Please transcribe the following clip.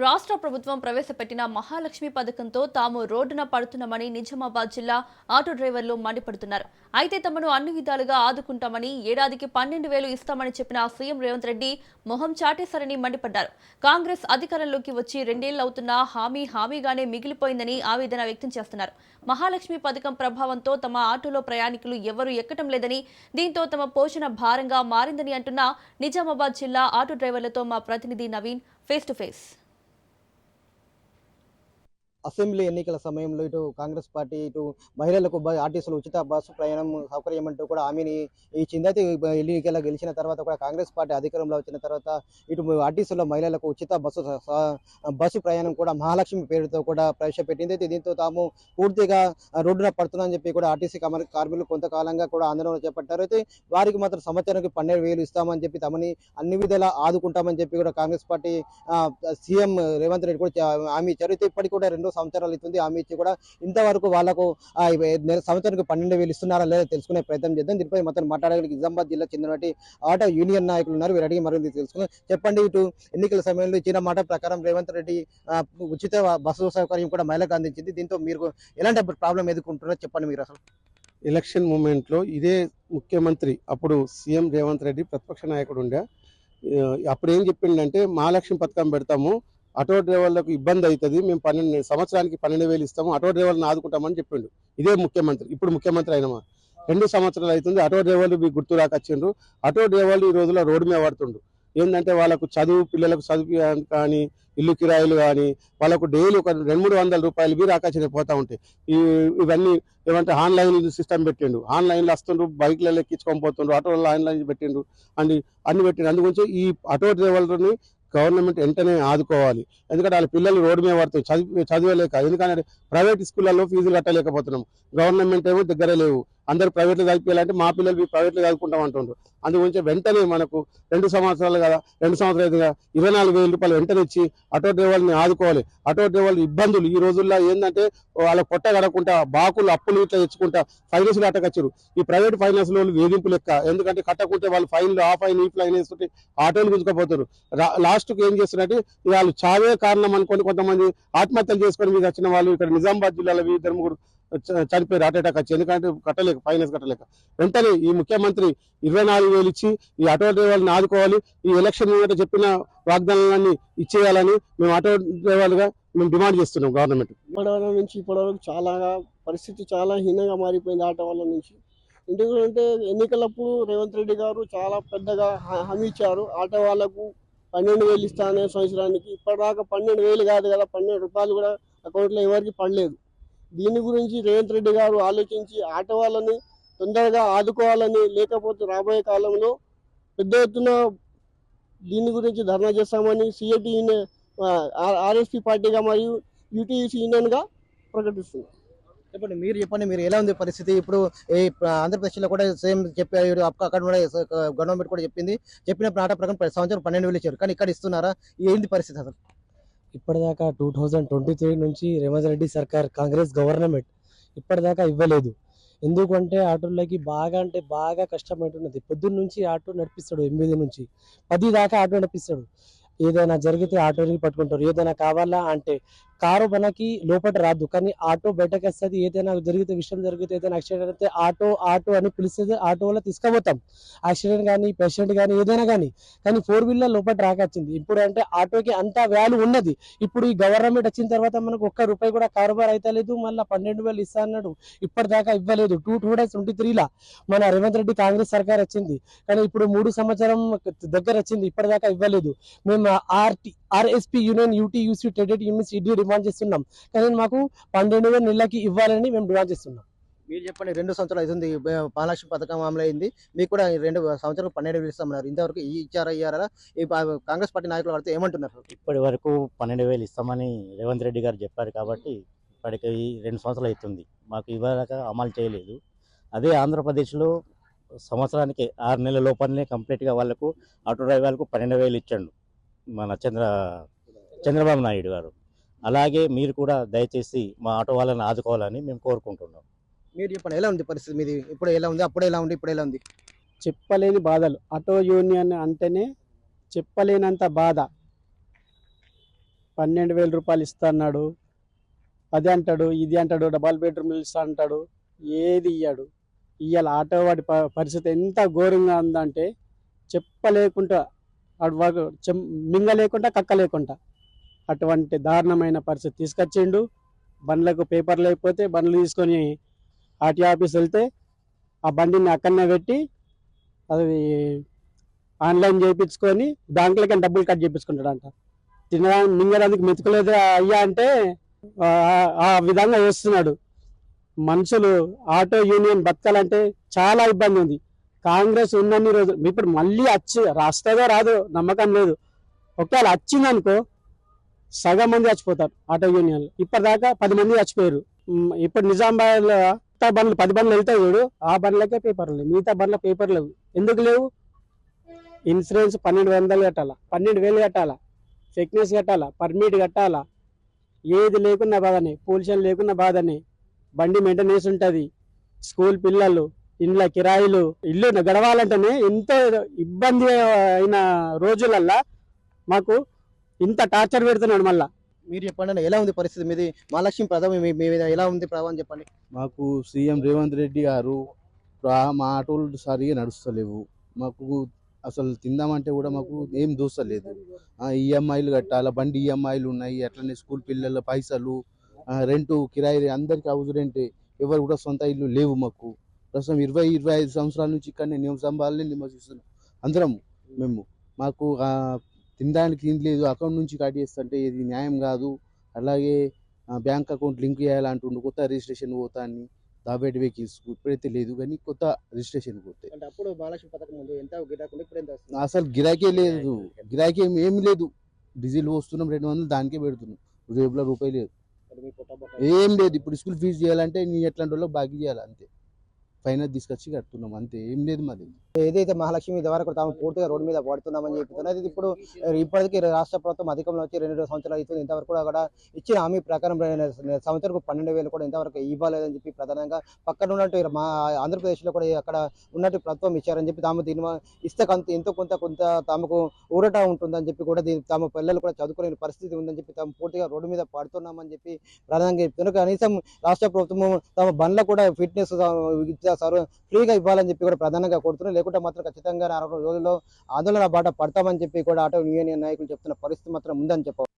రాష్ట్ర ప్రభుత్వం ప్రవేశపెట్టిన మహాలక్ష్మి పథకంతో తాము రోడ్డున పడుతున్నామని నిజామాబాద్ జిల్లా ఆటో డ్రైవర్లు మండిపడుతున్నారు. అయితే తమను అన్ని విధాలుగా ఆదుకుంటామని, ఏడాదికి 12,000 ఇస్తామని చెప్పిన సీఎం రేవంత్ రెడ్డి మొహం చాటేశారని మండిపడ్డారు. కాంగ్రెస్ అధికారంలోకి వచ్చి 2 ఏళ్లవుతున్నా హామీగానే మిగిలిపోయిందని ఆవేదన వ్యక్తం చేస్తున్నారు. మహాలక్ష్మి పథకం ప్రభావంతో తమ ఆటోలో ప్రయాణికులు ఎవరూ ఎక్కటం లేదని, దీంతో తమ పోషణ భారంగా మారిందని అంటున్న నిజామాబాద్ జిల్లా ఆటో డ్రైవర్లతో మా ప్రతినిధి Naveen face to face. Assembly ఎన్నికల సమయంలో ఇటు కాంగ్రెస్ పార్టీ ఇటు మహిళలకు ఆర్టీసీలు ఉచిత బస్సు ప్రయాణం సౌకర్యం అంటూ కూడా హామీని ఇచ్చింది. అయితే ఎన్నికల గెలిచిన తర్వాత కూడా కాంగ్రెస్ పార్టీ అధికారంలో వచ్చిన తర్వాత ఇటు ఆర్టీసీలో మహిళలకు ఉచిత బస్సు ప్రయాణం కూడా మహాలక్ష్మి పేరుతో కూడా ప్రవేశపెట్టింది. అయితే దీంతో తాము పూర్తిగా రోడ్డున పడుతుందని చెప్పి కూడా ఆర్టీసీ కార్మికులు కొంతకాలంగా కూడా ఆందోళన చేపట్టారు. అయితే వారికి మాత్రం సంవత్సరానికి 12,000 ఇస్తామని చెప్పి తమని అన్ని విధాలా ఆదుకుంటామని చెప్పి కూడా కాంగ్రెస్ పార్టీ సీఎం రేవంత్ రెడ్డి కూడా హామీ ఇచ్చారు. అయితే ఇప్పటికి కూడా 2 సంవత్సరాలు అవుతుంది హామీ ఇచ్చి కూడా ఇంతవరకు వాళ్ళకు సంవత్సరానికి 12,000 ఇస్తున్నారా లేదా తెలుసుకునే ప్రయత్నం చేద్దాం. దీనిపై మొత్తం మాట్లాడడానికి నిజామాబాద్ జిల్లా చెందినటువంటి ఆటో యూనియన్ నాయకులు ఉన్నారు. వీరు అడిగి మరింత తెలుసుకుందాం. చెప్పండి, ఇటు ఎన్నికల సమయంలో ఇచ్చిన మాట ప్రకారం రేవంత్ రెడ్డి ఉచిత బస్సు సౌకర్యం కూడా మహిళలకు అందించింది. దీంతో మీరు ఎలాంటి ప్రాబ్లం ఎదుర్కొంటున్నారో చెప్పండి. మీరు అసలు ఎలక్షన్ మూమెంట్ లో ఇదే ముఖ్యమంత్రి అప్పుడు సీఎం రేవంత్ రెడ్డి ప్రతిపక్ష నాయకుడు ఉండే అప్పుడు ఏం చెప్పిండంటే మహాలక్ష్మి పథకం పెడతాము, ఆటో డ్రైవర్లకు ఇబ్బంది అవుతుంది, మేము సంవత్సరానికి 12,000 ఇస్తాము, ఆటో డ్రైవర్లను ఆదుకుంటామని చెప్పిండు. ఇదే ముఖ్యమంత్రి, ఇప్పుడు ముఖ్యమంత్రి అయిన 2 సంవత్సరాలు అవుతుంది. ఆటో డ్రైవర్లు మీకు గుర్తు రాకొచ్చిండ్రు. ఆటో డ్రైవర్లు ఈ రోజుల్లో రోడ్డు మీద పడుతుండ్రు. ఏంటంటే వాళ్ళకు పిల్లలకు చదువు కానీ, ఇల్లు కిరాయిలు కానీ, వాళ్ళకు డైలీ ఒక 200-300 రూపాయలు మీరు ఆకాశం పోతా ఉంటాయి. ఇవన్నీ ఏమంటే ఆన్లైన్ సిస్టమ్ పెట్టిండు. ఆన్లైన్లో వస్తుండ్రు, బైక్లలో ఎక్కించుకొని పోతుండ్రు, ఆటోలలో ఆన్లైన్ పెట్టిండు, అన్ని పెట్టిండు. అందుగురించి ఈ ఆటో డ్రైవర్లని గవర్నమెంట్ వెంటనే ఆదుకోవాలి. ఎందుకంటే వాళ్ళ పిల్లలు రోడ్డు మీద పడుతుంది చదివలేక. ఎందుకంటే ప్రైవేట్ స్కూళ్ళలో ఫీజులు కట్టలేకపోతున్నాం, గవర్నమెంట్ ఏమో దగ్గర లేవు. అందరు ప్రైవేట్లో చదివించాలంటే మా పిల్లలు ప్రైవేట్లో చదువుకుంటాం అంటుండ్రు. అందుగురించి వెంటనే మనకు 2 సంవత్సరాలు కదా, 2 సంవత్సరాలు కదా, 24,000 రూపాయలు వెంటనే ఇచ్చి ఆటో డ్రైవర్ని ఆదుకోవాలి. ఆటో డ్రైవర్లు ఇబ్బందులు ఈ రోజుల్లో ఏంటంటే వాళ్ళ పొట్ట కడకుండా బాకులు అప్పులు ఇట్లా తెచ్చుకుంటా ఫైనాన్స్లు అట్టకొచ్చారు. ఈ ప్రైవేట్ ఫైనాన్స్ వాళ్ళు వేధింపు లెక్క. ఎందుకంటే కట్టకుంటే వాళ్ళు ఫైన్లు ఆ ఫైన్ ఈ ఫైన్ వేస్తుంటే ఆటోలు గుంజుకపోతారు. లాస్ట్కి ఏం చేస్తున్నట్టు వాళ్ళు చావే కారణం అనుకొని కొంతమంది ఆత్మహత్యలు చేసుకొని మీద వచ్చిన వాళ్ళు ఇక్కడ నిజామాబాద్ జిల్లాలో 2-3 చనిపోయారు హార్ట్ అటాక్ వచ్చి. ఎందుకంటే కట్టలేక, ఫైనాన్స్ కట్టలేక. వెంటనే ఈ ముఖ్యమంత్రి 24,000 ఇచ్చి ఈ ఆటో డ్రైవర్లను ఆదుకోవాలి. ఈ ఎలక్షన్ మీద చెప్పిన వాగ్దానాలన్నీ ఇచ్చేయాలని మేము ఆటో డ్రైవర్లుగా మేము డిమాండ్ చేస్తున్నాం గవర్నమెంట్. ఇప్పటివరకు నుంచి ఇప్పటివరకు చాలా పరిస్థితి చాలా హీనంగా మారిపోయింది ఆటో వాళ్ళ నుంచి. ఎందుకంటే ఎన్నికలప్పుడు రేవంత్ రెడ్డి గారు చాలా పెద్దగా హామీ ఇచ్చారు. ఆటో వాళ్ళకు 12,000 ఇస్తానే సంవత్సరానికి. ఇప్పటిదాకా 12,000 కాదు కదా, 12 రూపాయలు కూడా అకౌంట్లో ఎవరికి పడలేదు. దీని గురించి రేవంత్ రెడ్డి గారు ఆలోచించి ఆటో వాళ్ళని తొందరగా ఆదుకోవాలని, లేకపోతే రాబోయే కాలంలో పెద్ద ఎత్తున దీని గురించి ధర్నా చేస్తామని సిఐటి యూనియన్, ఆర్ఎస్పీ పార్టీగా మరియు యూటీయూసీ యూనియన్గా ప్రకటిస్తున్నారు. చెప్పండి, మీరు ఎలా ఉంది పరిస్థితి? ఇప్పుడు ఆంధ్రప్రదేశ్లో కూడా సేమ్ చెప్పారు, అక్కడ కూడా గవర్నమెంట్ కూడా చెప్పిన మాట ప్రకారం సంవత్సరం 12,000 ఇచ్చారు. కానీ ఇక్కడ ఇస్తున్నారా? ఏంటి పరిస్థితి అసలు? ఇప్పటిదాకా 2023 నుంచి రేవంత్ రెడ్డి సర్కార్, కాంగ్రెస్ గవర్నమెంట్ ఇప్పటిదాకా ఇవ్వలేదు. ఎందుకంటే ఆటోలకి బాగా అంటే బాగా కష్టమైనది. పొద్దున్న నుంచి ఆటో నడిపిస్తాడు, 8 నుంచి 10 దాకా ఆటో నడిపిస్తాడు. ఏదైనా జరిగితే ఆటోని పట్టుకుంటారు. ఏదైనా కావాలా అంటే కారు మనకి లోపల రాదు, కానీ ఆటో బయటకు వస్తుంది. ఏదైనా విషయం జరిగితే, ఏదైనా యాక్సిడెంట్ అయితే ఆటో అని పిలిస్తే ఆటో వల్ల తీసుకుపోతాం. యాక్సిడెంట్ కానీ, పేషెంట్ కానీ, ఏదైనా కానీ 4 వీలర్ లోపల రాకొచ్చింది. ఇప్పుడు అంటే ఆటోకి అంత వాల్యూ ఉన్నది. ఇప్పుడు ఈ గవర్నమెంట్ వచ్చిన తర్వాత మనకు 1 రూపాయి కూడా కారోబార్ అయితే లేదు. మళ్ళీ 12,000 ఇస్తా అన్నాడు, ఇప్పటిదాకా ఇవ్వలేదు. 2023 మన రేవంత్ రెడ్డి కాంగ్రెస్ సర్కార్ వచ్చింది, కానీ ఇప్పుడు 3 సంవత్సరం దగ్గర వచ్చింది, ఇప్పటిదాకా ఇవ్వలేదు. మేము RSP union, UTUC traded unions demand చేస్తున్నాం. కానీ మాకు 12,000 నెలకి ఇవ్వాలని మేము డిమాండ్ చేస్తున్నాం. మీరు చెప్పండి, 2 సంవత్సరాలు అవుతుంది మహాలక్ష్మి పథకం అమలు అయింది. మీకు కూడా 2 సంవత్సరాలు 12,000 ఇస్తామన్నారు. ఇంతవరకు ఇయ్యారా? ఈ కాంగ్రెస్ పార్టీ నాయకులు వాడితే ఏమంటున్నారు? ఇప్పటి వరకు 12,000 ఇస్తామని రేవంత్ రెడ్డి గారు చెప్పారు కాబట్టి ఇప్పటికి 2 సంవత్సరాలు అవుతుంది, మాకు ఇవ్వక అమలు చేయలేదు. అదే ఆంధ్రప్రదేశ్లో సంవత్సరానికి 6 నెలల లోపలనే కంప్లీట్గా వాళ్ళకు ఆటో డ్రైవర్లకు 12,000 ఇచ్చాడు మన చంద్రబాబు నాయుడు గారు. అలాగే మీరు కూడా దయచేసి మా ఆటో వాళ్ళని ఆదుకోవాలని మేము కోరుకుంటున్నాం. మీరు చెప్పండి, ఎలా ఉంది పరిస్థితి మీది? ఇప్పుడు ఎలా ఉంది? అప్పుడు ఎలా ఉంది? ఇప్పుడు ఎలా ఉంది? చెప్పలేని బాధలు. ఆటో యూనియన్ అంటేనే చెప్పలేనంత బాధ. 12,000 రూపాయలు ఇస్తా అన్నాడు, అది అంటాడు, ఇది అంటాడు, డబల్ బెడ్రూమ్లు ఇస్తా అంటాడు, ఏది ఇయ్యాడు. ఇవాళ ఆటో వాడి పరిస్థితి ఎంత ఘోరంగా ఉందంటే చెప్పలేకుండా మింగ లేకుండా కక్క లేకుండా అటువంటి దారుణమైన పరిస్థితి తీసుకొచ్చిండు. బండ్లకు పేపర్ లేకపోతే బండ్లు తీసుకొని ఆర్టీ ఆఫీస్ వెళ్తే ఆ బండిని అక్కడనే పెట్టి అది ఆన్లైన్ చేయించుకొని బ్యాంకులకి డబ్బులు కట్ చేయించుకుంటాడంట. తినడానికి మింగడానికి మెతుకులేదు అయ్యా అంటే ఆ విధంగా చేస్తున్నాడు. మనుషులు ఆటో యూనియన్ బతకాలంటే చాలా ఇబ్బంది ఉంది. కాంగ్రెస్ ఉన్నన్ని రోజులు ఇప్పుడు మళ్ళీ రాస్తుందో రాదో నమ్మకం లేదు. ఒకవేళ వచ్చిందనుకో సగం మంది చచ్చిపోతారు ఆటో యూనియన్లు. ఇప్పటిదాకా 10 మంది చచ్చిపోయారు. ఇప్పుడు నిజామాబాద్ బండ్లు 10 బండ్లు వెళ్తాయి చూడు, ఆ బండ్లకే పేపర్లు లేవు, మిగతా బండ్ల పేపర్లు లేవు. ఎందుకు లేవు? ఇన్సూరెన్స్ 1,200 కట్టాలా, 12,000 కట్టాలా, ఫిట్నెస్ కట్టాలా, పర్మిట్ కట్టాలా, ఏది లేకున్నా బాధనే, పొల్యూషన్ లేకున్నా బాధనే, బండి మెయింటెనెన్స్ ఉంటుంది, స్కూల్ పిల్లలు, ఇండ్ల కిరాయిలు, ఇల్లు గడవాలంటేనే ఎంతో ఇబ్బంది అయిన రోజులల్లా మాకు ఇంత టార్చర్ పెడుతున్నాడు. మళ్ళా మీరు చెప్పండి అన్న, ఎలా ఉంది పరిస్థితి మీది? మహాలక్ష్మి పథకం మీ మీద ఎలా ఉంది ప్రభావం చెప్పండి. మాకు సీఎం రేవంత్ రెడ్డి గారు మా ఆటోలు సరిగా నడుస్తలేవు. మాకు అసలు తిందామంటే కూడా మాకు ఏం దోస్తలేదు. ఈఎంఐలు కట్టాలి, బండి ఈఎంఐలు ఉన్నాయి, అట్లనే స్కూల్ పిల్లల పైసలు, రెంటు కిరాయి, అందరికీ హౌస్ రెంట్, ఎవరు కూడా సొంత ఇల్లు లేవు మాకు. ప్రస్తుతం 20-25 సంవత్సరాల నుంచి ఇక్కడనే నివసిస్తున్నాం అందరం మేము. మాకు తినడానికి ఏం లేదు, అకౌంట్ నుంచి కట్ చేస్తుంటే ఇది న్యాయం కాదు. అలాగే బ్యాంక్ అకౌంట్ లింక్ చేయాలంటుండు, కొత్త రిజిస్ట్రేషన్ పోతా అని దాబేటి వెహికల్స్ ఇప్పుడైతే లేదు, కానీ కొత్త రిజిస్ట్రేషన్ పోతాయి. అంటే అప్పుడు మహాలక్ష్మి పథకం ముందు ఎంత గిరాకీ ఉంది, ఇప్పుడు ఎంత వస్తుంది? అసలు గిరాకీ లేదు, గిరాకీ ఏమి లేదు. డీజిల్ పోస్తున్నాం 200, దానికే పెడుతున్నాం, రేపులో రూపాయి లేదు, మరి మీ పొట్ట బొట్ట ఏం లేదు. ఇప్పుడు స్కూల్ ఫీజు చేయాలంటే నీ ఎట్లాంటి వాళ్ళకి బాకీ చేయాలి అంతే, ఫైనల్ తీసుకొచ్చి కడుతున్నాం అంతే, ఏం లేదు మాది. ఏదైతే మహాలక్ష్మి ద్వారా తాము పూర్తిగా రోడ్డు మీద పడుతున్నామని చెప్తున్నారు. ఇది ఇప్పుడు ఇప్పటికీ రాష్ట్ర ప్రభుత్వం అధికంలో వచ్చి 2 సంవత్సరాలు అవుతుంది. ఇంతవరకు కూడా ఇచ్చిన హామీ ప్రకారం సంవత్సరం 12,000 కూడా ఇంతవరకు ఇవ్వలేదని చెప్పి ప్రధానంగా పక్కన ఉన్నట్టు మా ఆంధ్రప్రదేశ్లో కూడా అక్కడ ఉన్నట్టు ప్రభుత్వం ఇచ్చారని చెప్పి తాము దీని ఇస్తే ఎంతో కొంత తమకు ఊరట ఉంటుందని చెప్పి కూడా తమ పిల్లలు కూడా చదువుకునే పరిస్థితి ఉందని చెప్పి తాము పూర్తిగా రోడ్డు మీద పడుతున్నామని చెప్పి ప్రధానంగా చెప్తున్నారు. కనీసం రాష్ట్ర ప్రభుత్వం తమ బండ్ల కూడా ఫిట్నెస్ ఫ్రీగా ఇవ్వాలని చెప్పి కూడా ప్రధానంగా కోరుతున్నారు. లేకుంటే మాత్రం ఖచ్చితంగా 40 రోజుల్లో ఆందోళన బాట పడతామని చెప్పి కూడా ఆటో యూనియన్ నాయకులు చెప్తున్న పరిస్థితి మాత్రం ఉందని చెప్పారు.